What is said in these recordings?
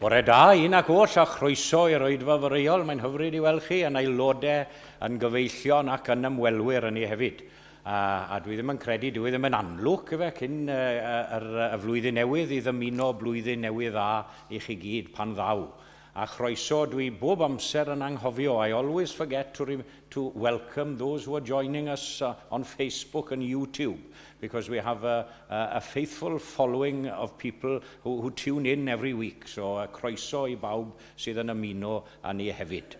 Bore da, un ac oll a chroeso i'r oedfa fyrreol. Mae'n hyfryd i weld chi yn aelodau, yn gyfeillion ac yn ymwelwyr yn ei hefyd. A dwi ddim yn credu, dwi ddim yn anlwc cyn y flwyddyn newydd i ddymuno blwyddyn newydd dda i chi gyd pan ddaw. A chroeso dwi bob amser yn anghofio. I always forget to welcome those who are joining us on Facebook and YouTube, because we have a faithful following of people who tune in every week. So croeso I bawb sydd yn ymuno â ni hefyd.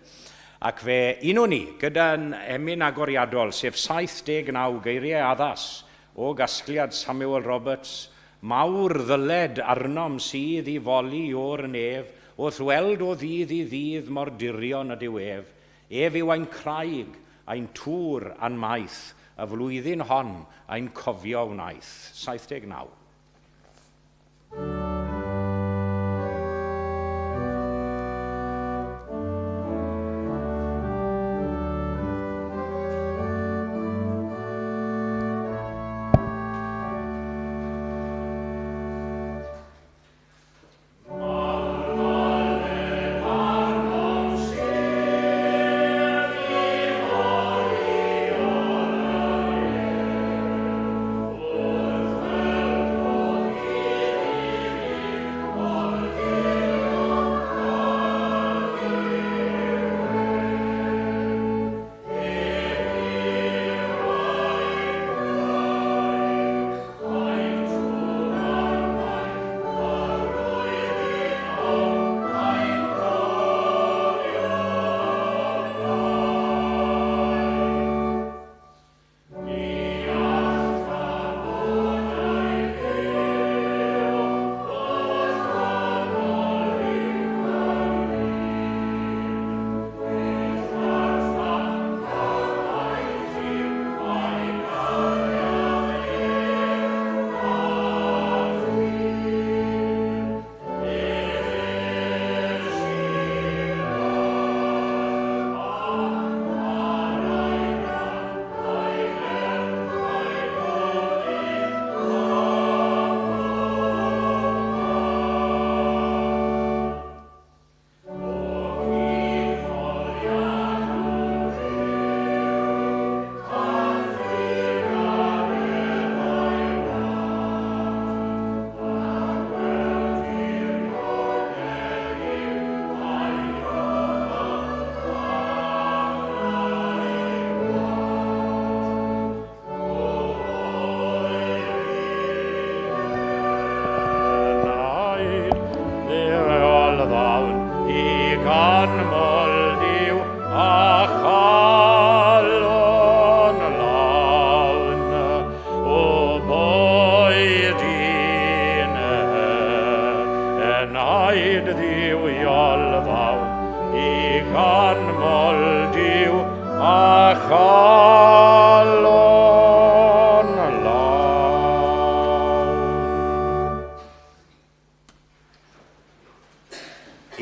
Ac fe un o ni, gyda'n emyn agoriadol, sef 79 geiriau addas o gasgliad Samuel Roberts, mawr ddyled arnom sydd I foli o'r nef, wrth weld o ddydd I ddydd mor dirion y diwef, ef yw ein craig, ein tŵr a'n maith, y flwyddyn hon ein cofio wnaeth. 79.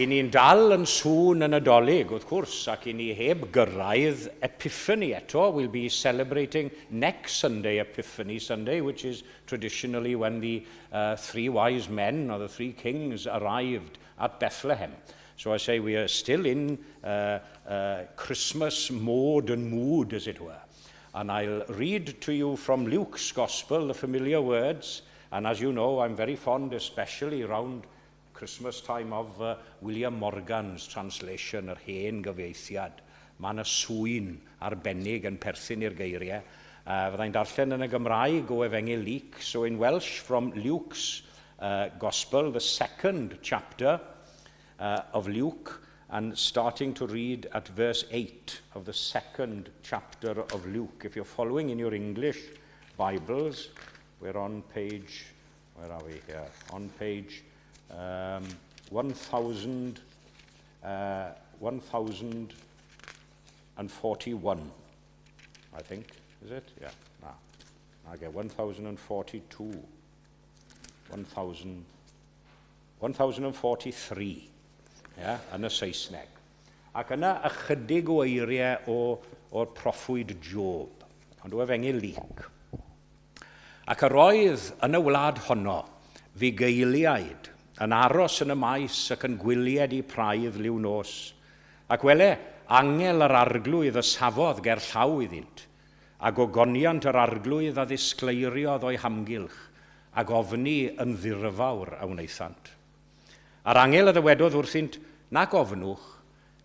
I ni'n dal yn sŵn yn Addoliad, wrth gwrs, ac I ni heb gyrraedd Epiphany eto. We'll be celebrating next Sunday, Epiphany Sunday, which is traditionally when the three wise men, or the three kings, arrived at Bethlehem. So I say we are still in Christmas mode and mood, as it were. And I'll read to you from Luke's Gospel, the familiar words. And as you know, I'm very fond, especially around Christmas time, of William Morgan's translation, yr hen gyfieithiad. Mae yna swyn arbennig yn perthyn i'r geiriau. Fyddai'n darllen yn y Gymraeg o Efengyl Luc. So in Welsh, from Luke's Gospel, the second chapter of Luke, and starting to read at verse 8 of the second chapter of Luke. If you're following in your English Bibles, we're on page, where are we here? On page 1041, I think, is it? Yeah, no. Okay, 1042, 1043, yeah, yn y Saesneg. Ac yna ychydig o eiriau o'r proffwyd Job, ond o Efengyl Luc. Ac yr oedd yn y wlad honno fugeiliaid yn aros yn y maes ac yn gwylied i praidd liw nos. Ac wele angel yr arglwydd y safodd ger llaw iddynt, ac ogoniant yr arglwydd a ddisgleiriodd o'i hamgylch, ac ofni yn ddirfawr a wnaethant. A'r angel y ddywedodd wrthynt, nag ofnwch,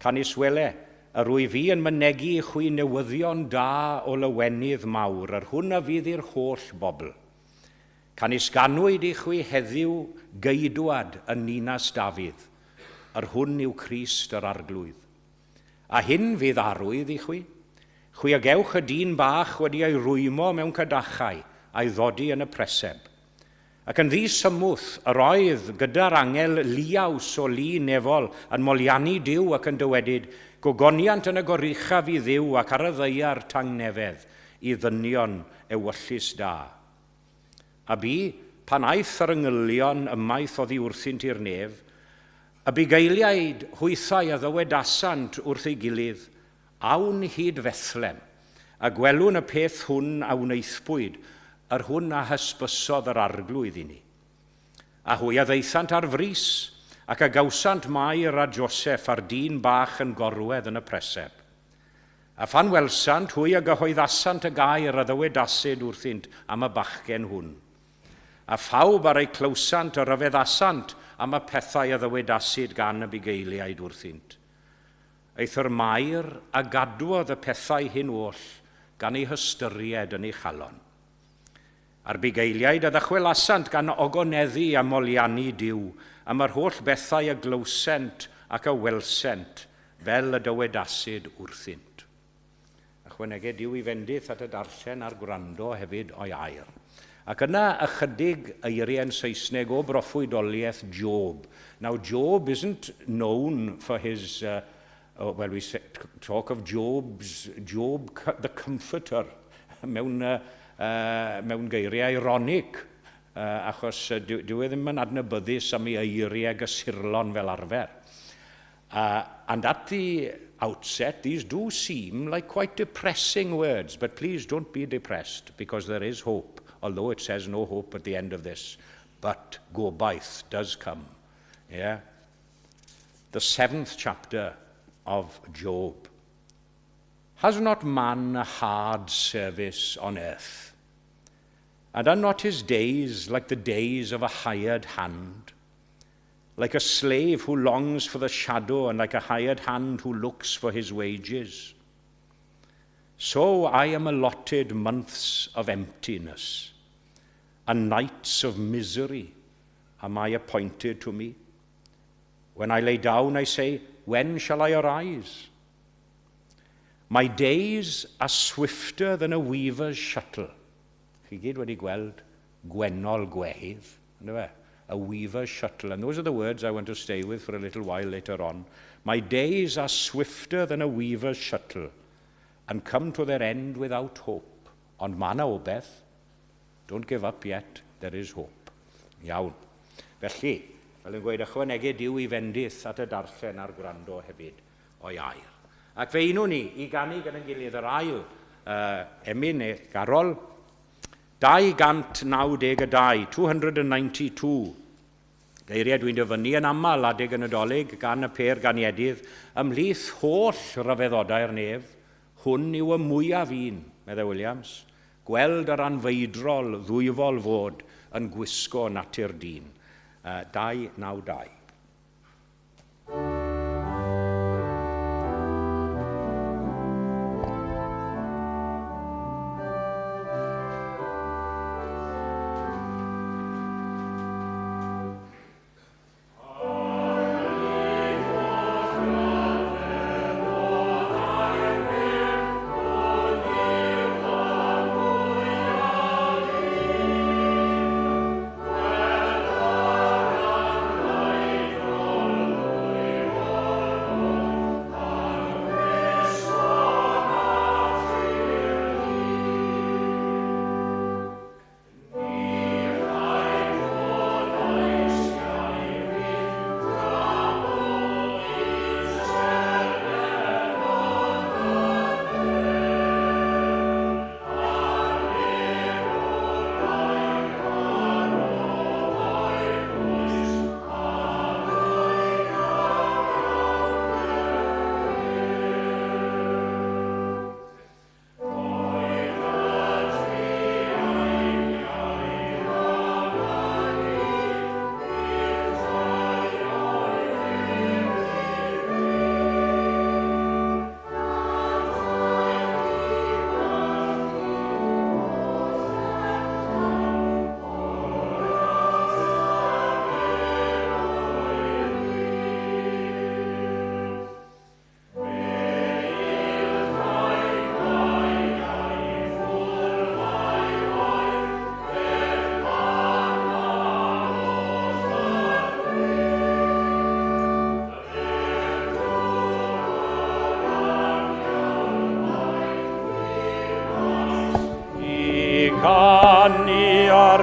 canis wele, yr wy fi yn mynegu chwi newyddion da o lywenydd mawr, ar hwn a fydd i'r holl bobl. Canis ganwyd i chwi heddiw geidwad yn Ninas Dafydd, ar hwn yw Crist yr arglwydd. A hyn fydd arwydd i chwi. Chwi a gewch y dyn bach wedi ei rwymo mewn cydachau a'i ddodi yn y preseb. Ac yn ddisymwth, yr oedd gyda'r angel liaws o lu nefol yn moliannu Duw ac yn dywedyd, gogoniant yn y goruchaf i Dduw ac ar y ddeiar tangnefedd i ddynion ewyllus da. A bu, pan aeth yr yngylion ymaith oddi wrthynt i'r nef, a bugeiliaid hwythau a ddywedasant wrth ei gilydd, awn hyd Bethlem, a gwelwn y peth hwn a wneithbwyd, ar hwn a hysbysodd yr arglwydd i ni. A hwy a ddeithant ar frys, ac a gawsant Mair a Joseph a'r dyn bach yn gorwedd yn y preseb. A phan welsant, hwy a gyhoeddasant y gair a ddywedasid wrthynt am y bachgen hwn. A phawb ar ei clywsant a ryfeddasant am y pethau a ddywedasid gan y bugeiliaid wrthynt. Eith yr Mair a gadwodd y pethau hyn oll gan ei hystyried yn ei chalon. A'r bugeiliaid a ddychwelasant gan ogoneddu a moliannu Duw am yr holl bethau y glywsent ac y welsent fel y dywedasid wrthynt. Ychwanegau Duw i fendith at y darllen a'r gwrando hefyd o'i air. Ac yna ychydig eiriau'n Saesneg o broffwydoliaeth Job. Now, Job isn't known for his, well, we talk of Job, the comforter, mewn geiriau ironic, achos dyw e ddim yn adnabyddus am ei eiriau gysurlon fel arfer. And at the outset, these do seem like quite depressing words, but please don't be depressed, because there is hope. Although it says no hope at the end of this, but gobaith does come. Yeah? The 7th chapter of Job. Has not man a hard service on earth? And are not his days like the days of a hired hand? Like a slave who longs for the shadow, and like a hired hand who looks for his wages? So I am allotted months of emptiness, and nights of misery am I appointed to me. When I lay down, I say, when shall I arise? My days are swifter than a weaver's shuttle. Chi gyd wedi gweld Gwenol Gwehydd, a weaver's shuttle. And those are the words I want to stay with for a little while later on. My days are swifter than a weaver's shuttle, and come to their end without hope. Ond ma na obeth. Don't give up yet, there is hope. Iawn. Felly, fel yn gweud, ychwanegu Duw i fendith at y darllen a'r gwrando hefyd o'i air. Ac fe unwn ni i ganu gan yn gilydd yr ail emyn neu garol, 292, 292. Geiriau dwi'n dyfynnu yn aml adeg yn Addoliad gan y per ganiedydd, ymhlith holl ryfeddodau'r nef, hwn yw y mwyaf un, meddwl Williams, gweld yr anfeidrol ddwyfol fod yn gwisgo natur dyn. 292.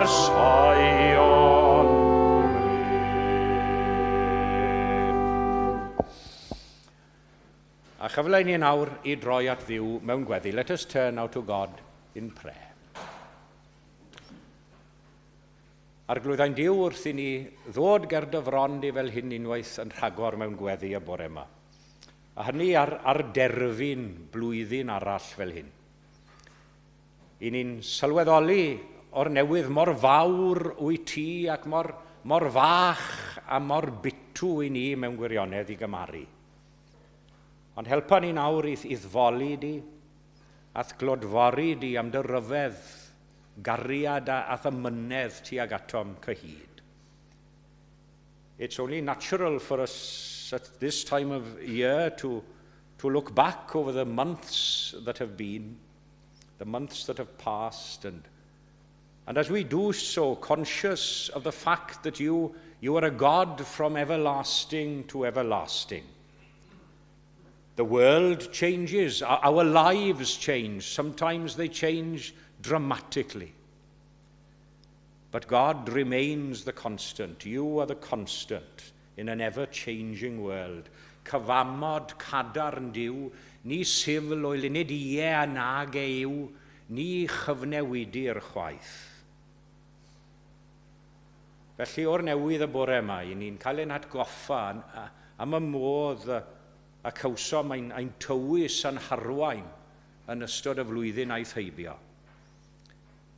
ar Sion. A chyfle ni nawr I droi at ddiw mewn gweddi. Let us turn now to God in prayer. Ar glwyddau'n diw wrth I ni ddod ger dyfron ni fel hyn unwaith yn rhagor mewn gweddi y bore yma. A hynny ar derfyn blwyddyn arall fel hyn. I ni'n sylweddoli o'r newydd mor fawr wyt ti ac mor fach a mor bitw I ni mewn gwirionedd I gymaru. Ond helpa ni nawr I ddfoli di, ath glodfori di am dy ryfedd, gariad a thymynedd tuag atom cyhyd. It's only natural for us at this time of year to look back over the months that have been, the months that have passed, and as we do so, conscious of the fact that you are a God from everlasting to everlasting. The world changes, our lives change, sometimes they change dramatically. But God remains the constant. You are the constant in an ever-changing world. Cyfamod cadarn diw, ni sifl o'i luned ie a nag yw, ni chyfnewidir chwaith. Felly o'r newydd y bore yma, I ni'n cael ein atgoffa am y modd a cawsom ein tywys a'n harwain yn ystod y flwyddyn aeth heibio.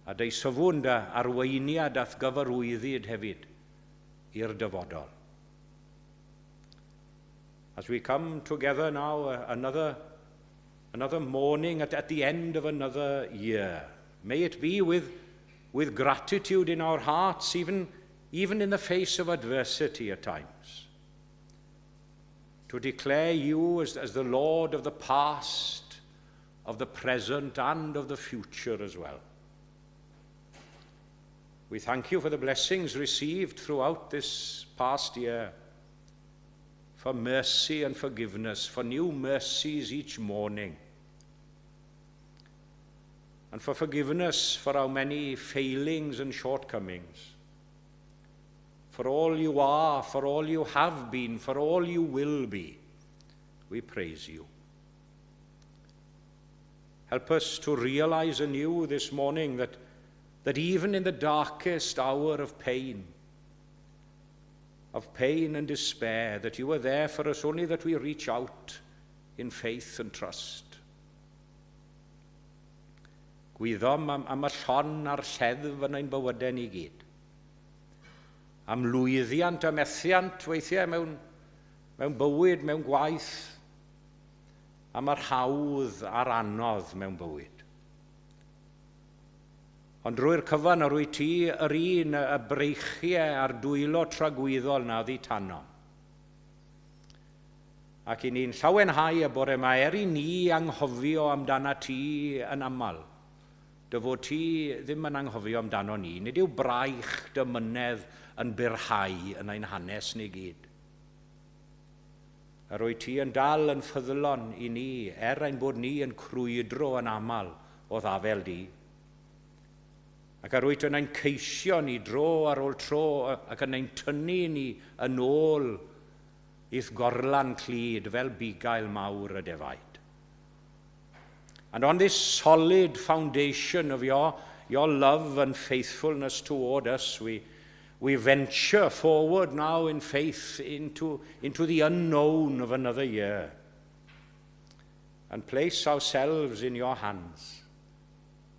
A deisofwn dy arweiniad ath gyfarwyddyd hefyd i'r dyfodol. As we come together now, another morning at the end of another year, may it be with gratitude in our hearts, even in the face of adversity at times. To declare you as the Lord of the past, of the present, and of the future as well. We thank you for the blessings received throughout this past year, for mercy and forgiveness, for new mercies each morning, and for forgiveness for our many failings and shortcomings, for all you are, for all you have been, for all you will be. We praise you. Help us to realize anew this morning that even in the darkest hour of pain and despair, that you are there for us only that we reach out in faith and trust. Gwyddom am y llon a'r lleddf yn ein bywydau ni gyd. Am lwyddiant a methiant weithiau mewn bywyd, mewn gwaith, am yr hawdd a'r anodd mewn bywyd. Ond drwy'r cyfan ar wyt ti yr un y breichiau a'r dwylo tragwyddol na ddi tano. Ac I ni'n llawenhau y bore yma I ni anghofio amdana ti yn aml. Dy fod ti ddim yn anghofio amdano ni. Nid yw braich dymynedd yn birhau yn ein hanes ni gyd. Ar wyt ti yn dal yn ffyddlon I ni, ein bod ni yn crwydro yn aml o ddafel di. Ac ar wyt yn ein ceisio ni dro ar ôl tro ac yn ein tynnu ni yn ôl i'th gorlan clud fel bugail mawr y defaid. And on this solid foundation of your love and faithfulness toward us, we venture forward now in faith into the unknown of another year and place ourselves in your hands,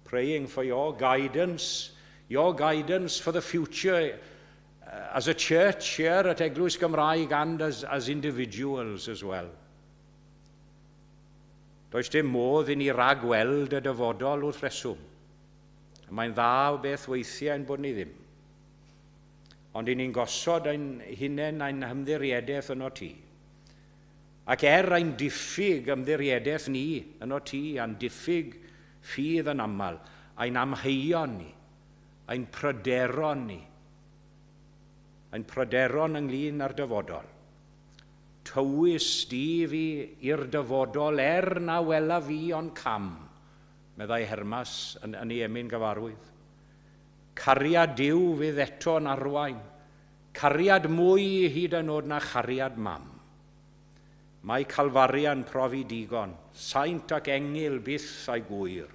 praying for your guidance for the future as a church here at Eglwys Gymraeg and as individuals as well. Does dim modd I ni ragweld y dyfodol wrth reswm. Mae'n dda o beth weithiau yn bod ni ddim. Ond I ni'n gosod ein hunain ein hymddiriadaeth yno ti. Ac ein diffyg ymddiriadaeth ni yno ti, a'n diffyg ffydd yn aml, ein amheuon ni, ein pryderon ni, ein pryderon ynglyn â'r dyfodol. Tywys di fi i'r dyfodol na wela fi o'n cam, meddai Hermas yn ei emyn gyfarwydd. Cariad Duw fydd eto'n arwain. Cariad mwy hyd yn oed na chariad mam. Mae Calfaria'n profi digon, saint ac engil byth a'i gwyr.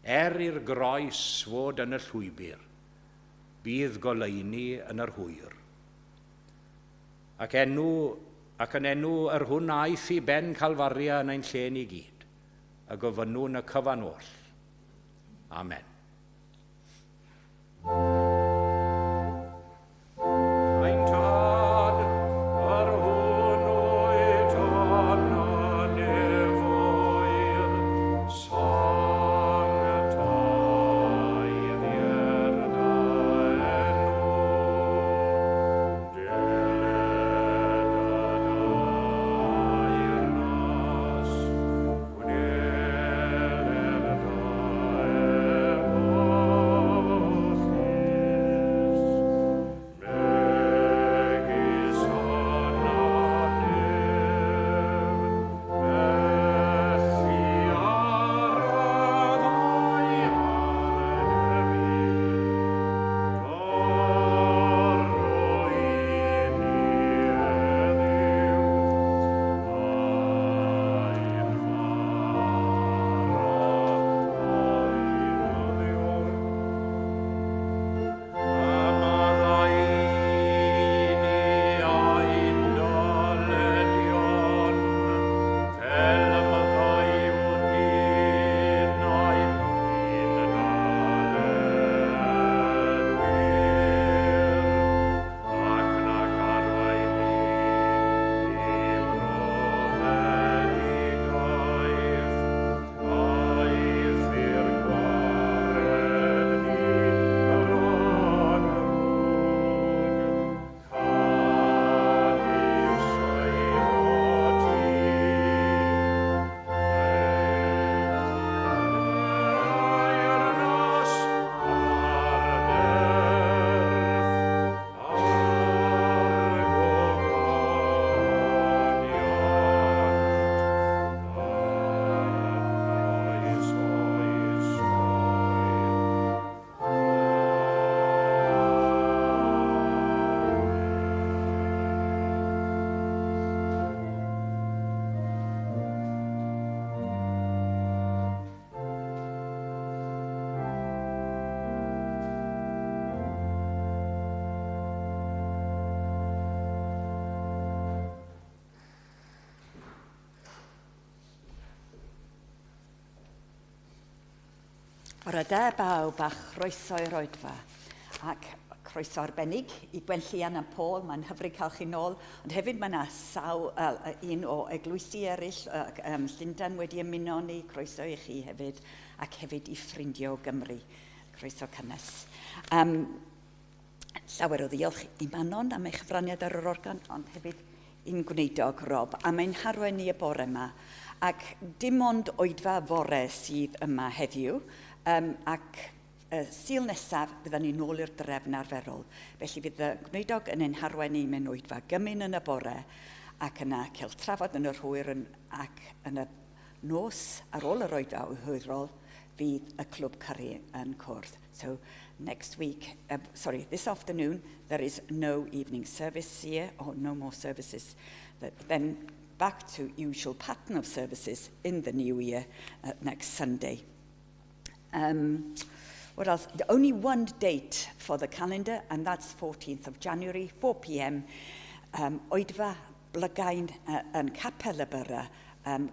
I'r groes fod yn y llwybr, bydd goleuni yn yr hwyr. Ac yn enw yr hwn aeth i ben Calfaria yn ein lle ni gyd, a gofynnwn y cyfan oll. Amen. Bore da bawb a chroeso i'r oedfa, ac croeso arbennig i Gwenllian a Paul, mae'n hyfryd cael chi nôl, ond hefyd mae yna un o eglwysi eraill, Llundain wedi ymuno ni, croeso i chi hefyd, ac hefyd i ffrindio Gymru, croeso cynnes. Llawer o ddiolch i Manon am eich cyfraniad ar yr organ, ond hefyd i'n gwneudog Rob, a mae'n harwen ni y bore yma, ac dim ond oedfa fore sydd yma heddiw, ac Sul nesaf fyddan ni nôl i'r drefn arferol. Felly fydd y gwneudog yn ein harwen ni mewn oedfa gymyn yn y bore ac yna cael trafod yn yr hwyr ac yn y nos ar ôl yr oedfa hwyrol fydd y clwb cyrru yn cwrdd. So next week, this afternoon, there is no evening service here, or no more services. Then back to usual pattern of services in the new year next Sunday. What else? Only one date for the calendar, and that's 14th of January, 4 p.m. Oedfa Blygain yn Capel y Byrra,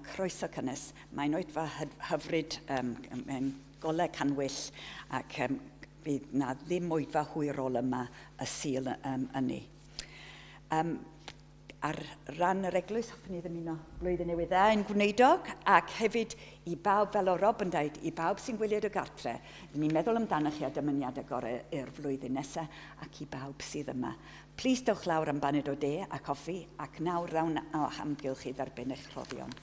croeso cynnes. Mae'n oedfa hyfryd, yn golau canwyll, ac fydd na ddim oedfa hwyrol yma y Sul yni. Ar ran yr eglwys, hoffwn i ddymuno blwyddyn newydd dda yn gwneudog, ac hefyd i bawb, fel o Rob yn dweud, i bawb sy'n gwylio dy gartre, ni'n meddwl amdano chi a dymuniad agorau i'r flwyddyn nesaf, ac i bawb sydd yma. Plis dewch lawr am baned o de a coffi, ac nawr rawn o hamgylch i dderbyn eich rhoddion.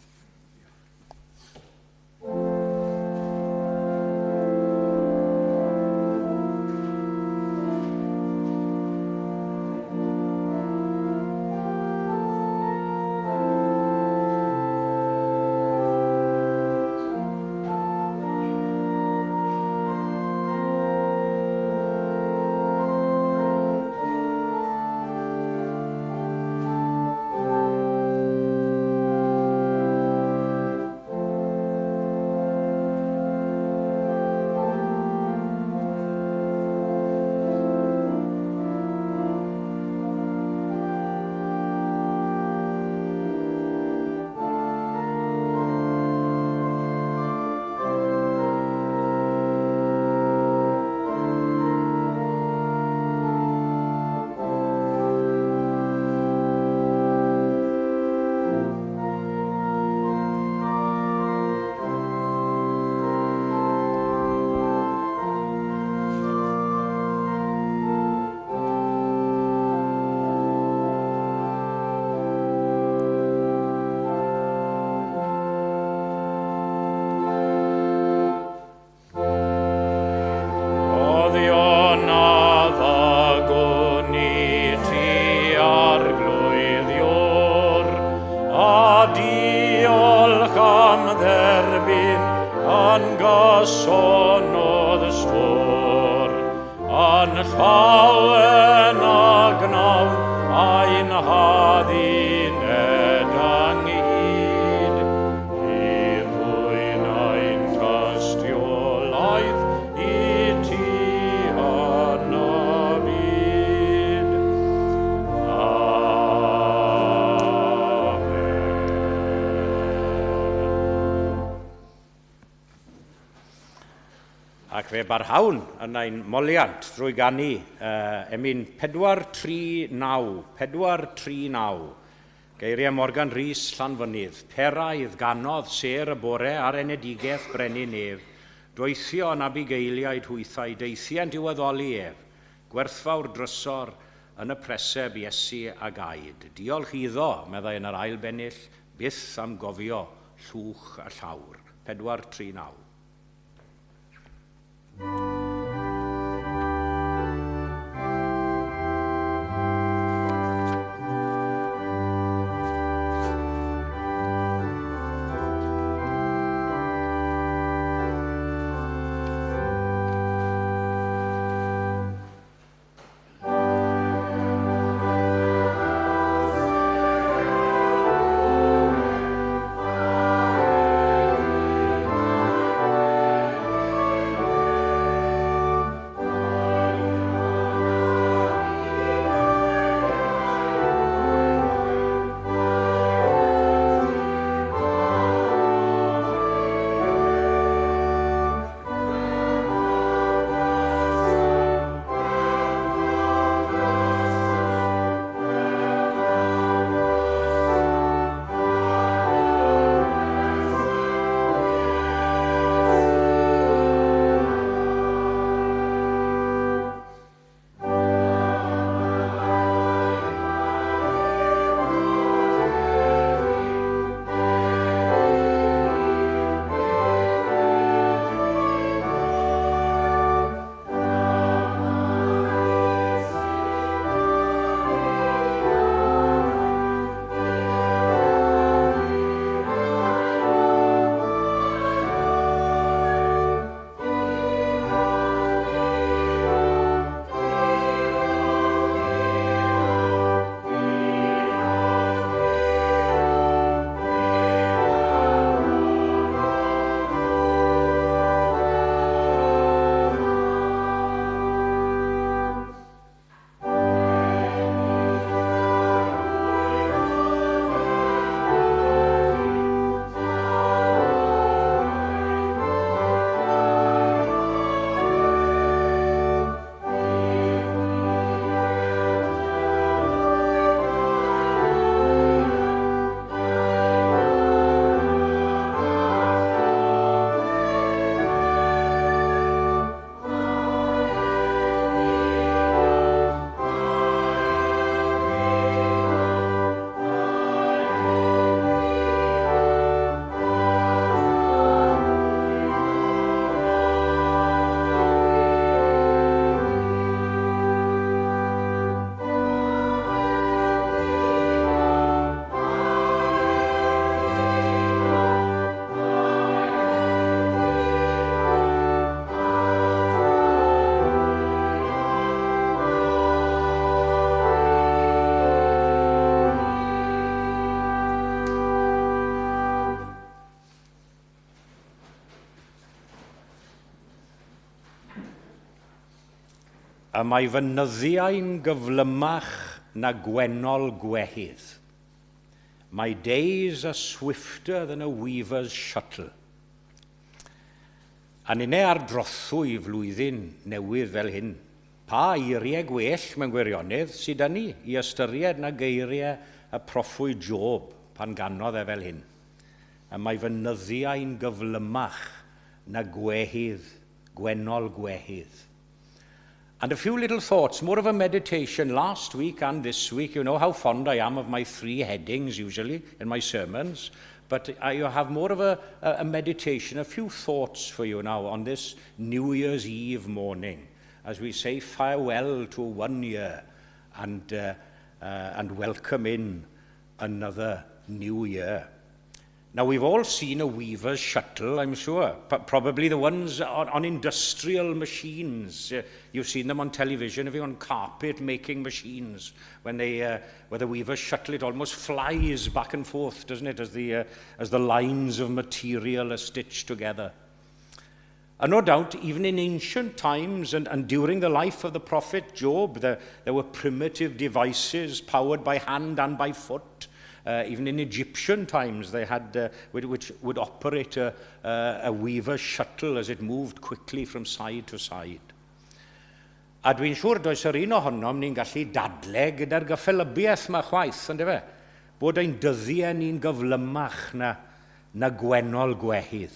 ac fe barhawn yn ein moliant drwy ganu emyn 439. Geiriau Morgan Rhys Llanfynydd, peraidd ganodd ser y bore ar enedigaeth brenin ef, dweithio yn abigeiliaid hwythau, deithiant i'w addoli ef, gwerthfawr drysor yn y preseb Iesu a gaid. Diolch iddo, meddai yn yr ail bennill, byth am gofio llwch a llawr. 439. A mae fy nyddiau'n gyflymach na gwenol gwehydd. My days are swifter than a weaver's shuttle. A nine ar drothwy flwyddyn newydd fel hyn. Pa eiriau gwell mewn gwirionedd sydd â ni i ystyried na geiriau y proffwy Job pan ganodd e fel hyn. A mae fy nyddiau'n gyflymach na gwehydd, gwenol gwehydd. And a few little thoughts, more of a meditation last week and this week. You know how fond I am of my 3 headings usually in my sermons. But I have more of a meditation, a few thoughts for you now on this New Year's Eve morning as we say farewell to 1 year and welcome in another new year. Now, we've all seen a weaver's shuttle, I'm sure, probably the ones on industrial machines. You've seen them on television, if you're on carpet-making machines. When where the weaver's shuttle, it almost flies back and forth, doesn't it, as the lines of material are stitched together. And no doubt, even in ancient times and during the life of the prophet Job, there were primitive devices powered by hand and by foot Even in Egyptian times, they had, which would operate a weaver's shuttle as it moved quickly from side to side. A dwi'n siŵr does yr un ohonom ni'n gallu dadle gyda'r gyffelybiaeth yma chwaith, ond efe, bod ein dyddiau ni'n gyflymach na gwenol gwehydd.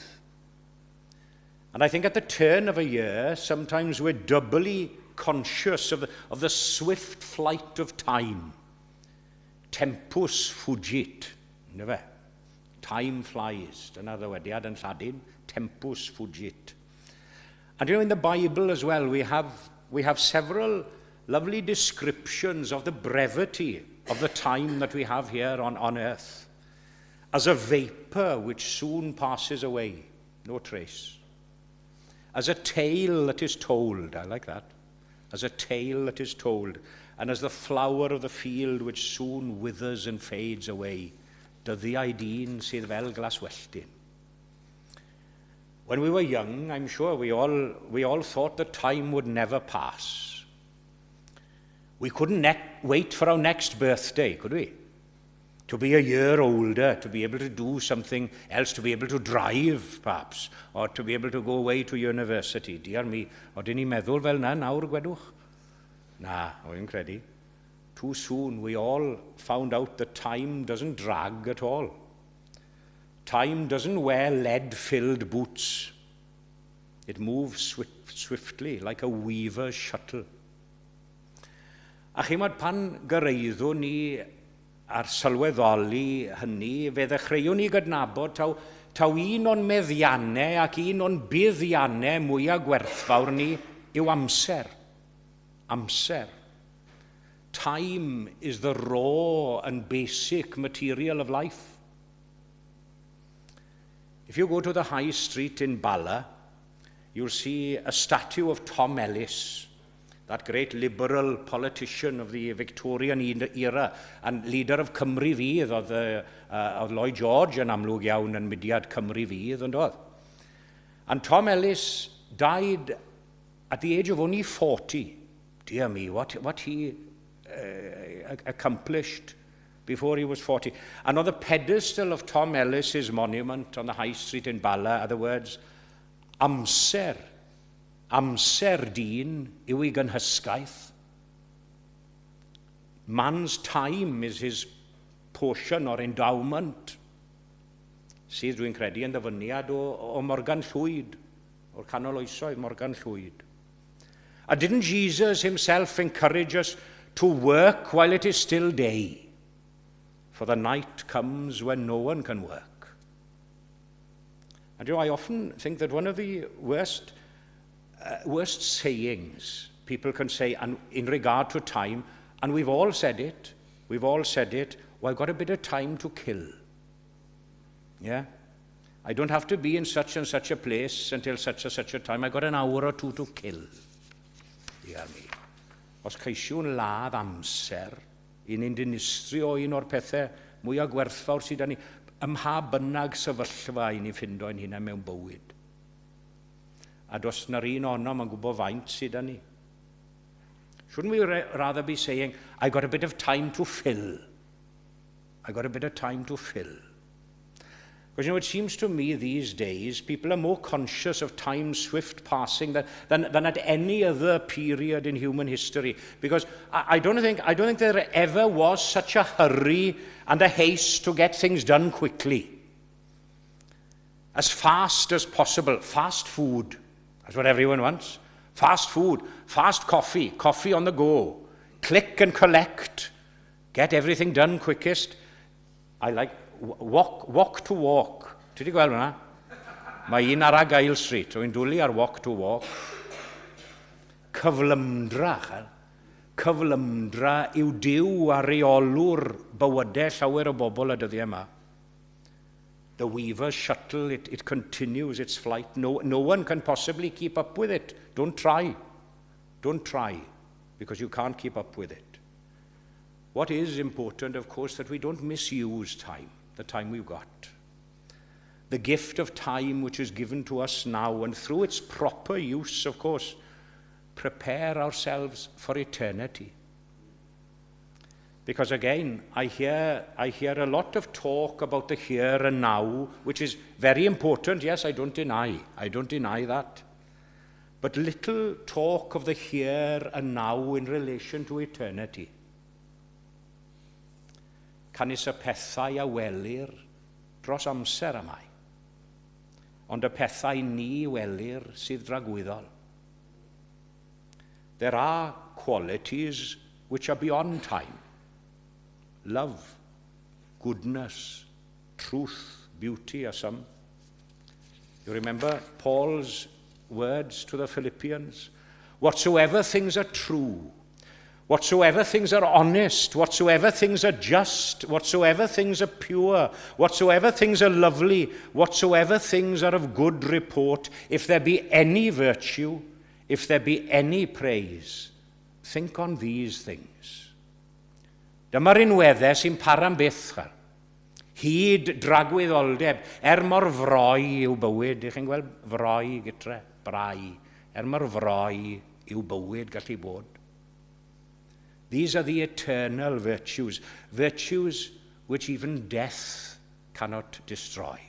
And I think at the turn of a year, sometimes we're doubly conscious of the swift flight of time. Tempus fugit, nefe? Time flies. Dyna ddywediad yn Lladin, tempus fugit. And you know, in the Bible as well, we have several lovely descriptions of the brevity of the time that we have here on earth. As a vapor which soon passes away, no trace. As a tale that is told, I like that. As a tale that is told, and as the flower of the field which soon withers and fades away, dyddiau dyn sydd fel glas welltyn. When we were young, I'm sure we all thought that time would never pass. We couldn't wait for our next birthday, could we? To be a year older, to be able to do something else, to be able to drive, perhaps, or to be able to go away to university. Dear me, oedden ni meddwl fel na nawr gwedwch? Na, oedden credu. Too soon, we all found out that time doesn't drag at all. Time doesn't wear lead-filled boots. It moves swiftly, like a weaver's shuttle. A chymod pan gyrraeddwn ni ar sylweddoli hynny, fe ddechreuwn ni gydnabod taw un o'n meddiannau ac un o'n buddiannau mwyaf gwerthfawr ni yw amser. Amser. Time is the raw and basic material of life. If you go to the high street in Bala, you'll see a statue of Tom Ellis, that great liberal politician of the Victorian era and leader of Cymru Fydd, oedd Lloyd George yn amlwg iawn yn mudiad Cymru Fydd, ond oedd. And Tom Ellis died at the age of only 40. Dear me, what he accomplished before he was 40. And on the pedestal of Tom Ellis's monument on the high street in Bala are the words, Amser, amser dyn yw ei gynhysgaeth. Man's time is his portion or endowment. Sydd dwi'n credu yn ddyfyniad o Morgan Llwyd, o'r canol oesoedd Morgan Llwyd. And didn't Jesus himself encourage us to work while it is still day? For the night comes when no one can work. And you know, I often think that one of the worst sayings people can say in regard to time, and we've all said it, well, I've got a bit of time to kill. Yeah? I don't have to be in such and such a place until such and such a time. I've got an hour or two to kill. Dear me. Os ceisiwn ladd amser, i'n dinistrio un o'r pethau mwyaf gwerthfawr sydd ni, ym mha bynnag sefyllfa i ni ffindo ein hunain mewn bywyd. A dos na'r un onom yn gwybod faint sydd ni. Shouldn't we rather be saying, I got a bit of time to fill. I got a bit of time to fill. Because you know, it seems to me these days, people are more conscious of time's swift passing than at any other period in human history. Because I don't think there ever was such a hurry and a haste to get things done quickly. As fast as possible. Fast food. That's what everyone wants. Fast food. Fast coffee. Coffee on the go. Click and collect. Get everything done quickest. I like walk to walk. Ti wedi gweld hwnna? Mae un ar Agail Street, o'n dwlu ar walk to walk. Cyflymdra, cyflymdra yw Duw a reolwr bywydau llawer o bobl y dyddiau yma. The weaver's shuttle, it continues its flight. No one can possibly keep up with it. Don't try. Don't try, because you can't keep up with it. What is important, of course, that we don't misuse time, the time we've got. The gift of time which is given to us now, and through its proper use, of course, prepare ourselves for eternity. Because again, I hear a lot of talk about the here and now, which is very important. Yes, I don't deny that. But little talk of the here and now in relation to eternity. Canis y pethau a welir dros amser amai, ond y pethau ni welir sydd dragwyddol. There are qualities which are beyond time. Love, goodness, truth, beauty are some. You remember Paul's words to the Philippians? Whatsoever things are true, whatsoever things are honest, whatsoever things are just, whatsoever things are pure, whatsoever things are lovely, whatsoever things are of good report, if there be any virtue, if there be any praise, think on these things. Dyma'r unweddau sy'n param byth chael. Hyd dragwyddoldeb, mor froi yw bywyd. Ych chi'n gweld froi gytre? Brai. Mor froi yw bywyd gallu bod. These are the eternal virtues, virtues which even death cannot destroy.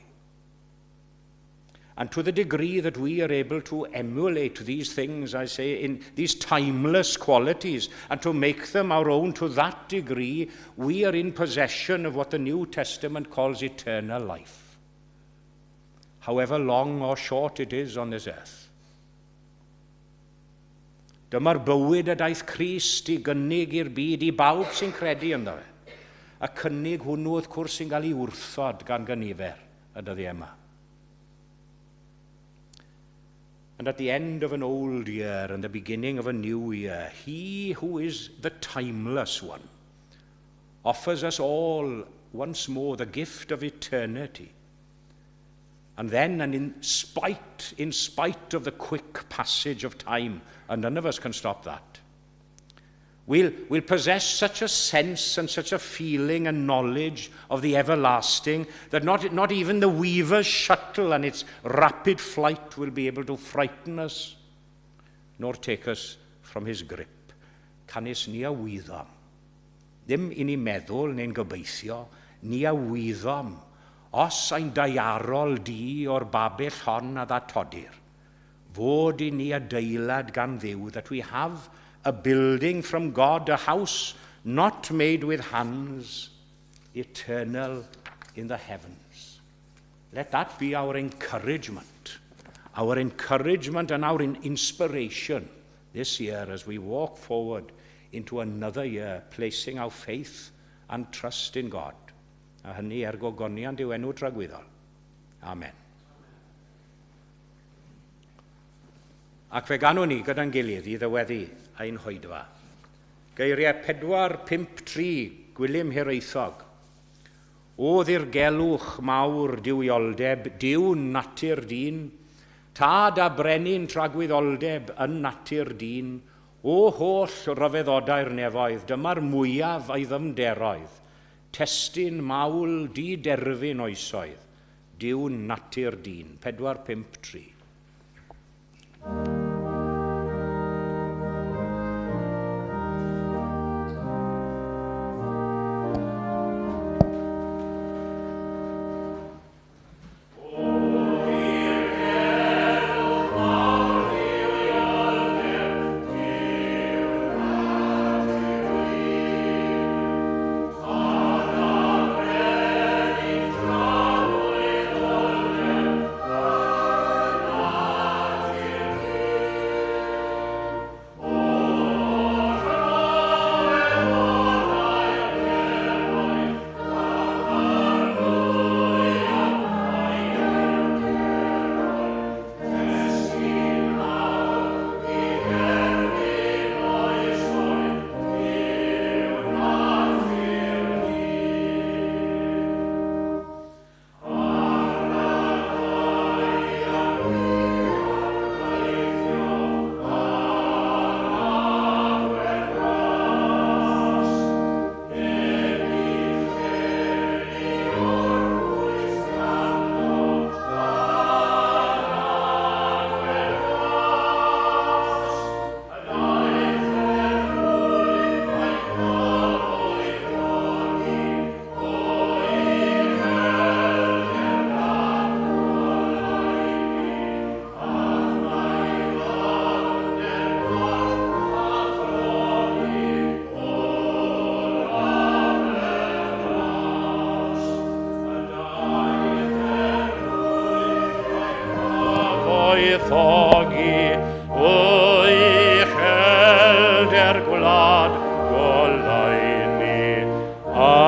And to the degree that we are able to emulate these things, I say, in these timeless qualities, and to make them our own, to that degree, we are in possession of what the New Testament calls eternal life, however long or short it is on this earth. Dyma'r bywyd y daeth Crist I gynnig i'r byd I bawb sy'n credu ynddo fe. A cynnig hwnnw wrth cwrs sy'n cael ei wrthod gan gynifer y dyddiau yma. And at the end of an old year and the beginning of a new year, he who is the timeless one offers us all once more the gift of eternity. And then, and in spite of the quick passage of time, and none of us can stop that, we'll possess such a sense and such a feeling and knowledge of the everlasting that not even the weaver's shuttle and its rapid flight will be able to frighten us nor take us from his grip. Canis ni a wyddom. Ddim I ni meddwl neu'n gobeithio, ni a wyddom. Os ein daiarol di o'r babill hon a ddatodir, fod I ni adeilad gan Dduw, that we have a building from God, a house not made with hands, eternal in the heavens. Let that be our encouragement and our inspiration this year as we walk forward into another year, placing our faith and trust in God. A hynny gogoniant yw enw dragwyddol. Amen. Ac fe ganwn ni gyda'n gilydd I ddyweddu ein hoedfa. Geiriau 4-5-3, Gwilym Hiraethog. O ddirgelwch mawr diwioldeb, diw natur dyn, tad a brenin tragwyddoldeb yn natur dyn, o holl ryfeddodau'r nefoedd, dyma'r mwyaf a'i ddymderoedd, testyn mawl di-derfyn oesoedd, diw natur dyn. 4-5-3.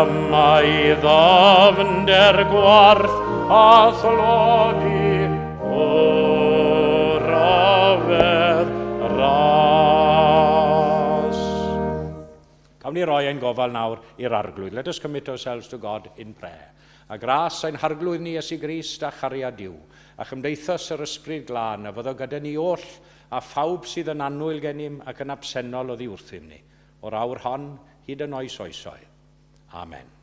Mae ddofnder gwarth a thlodi o'r afer ras. Cawn ni roi ein gofal nawr i'r arglwydd. Let us commit ourselves to God in prayer. A gras ein harglwydd ni Iesu Grist a chariad Duw, a chymdeithas yr ysbryd glân, a fyddo gyda ni oll a phawb sydd yn annwyl gennym ac yn absennol oddi wrthym ni, o'r awr hon hyd yn oes oesoedd. Amen.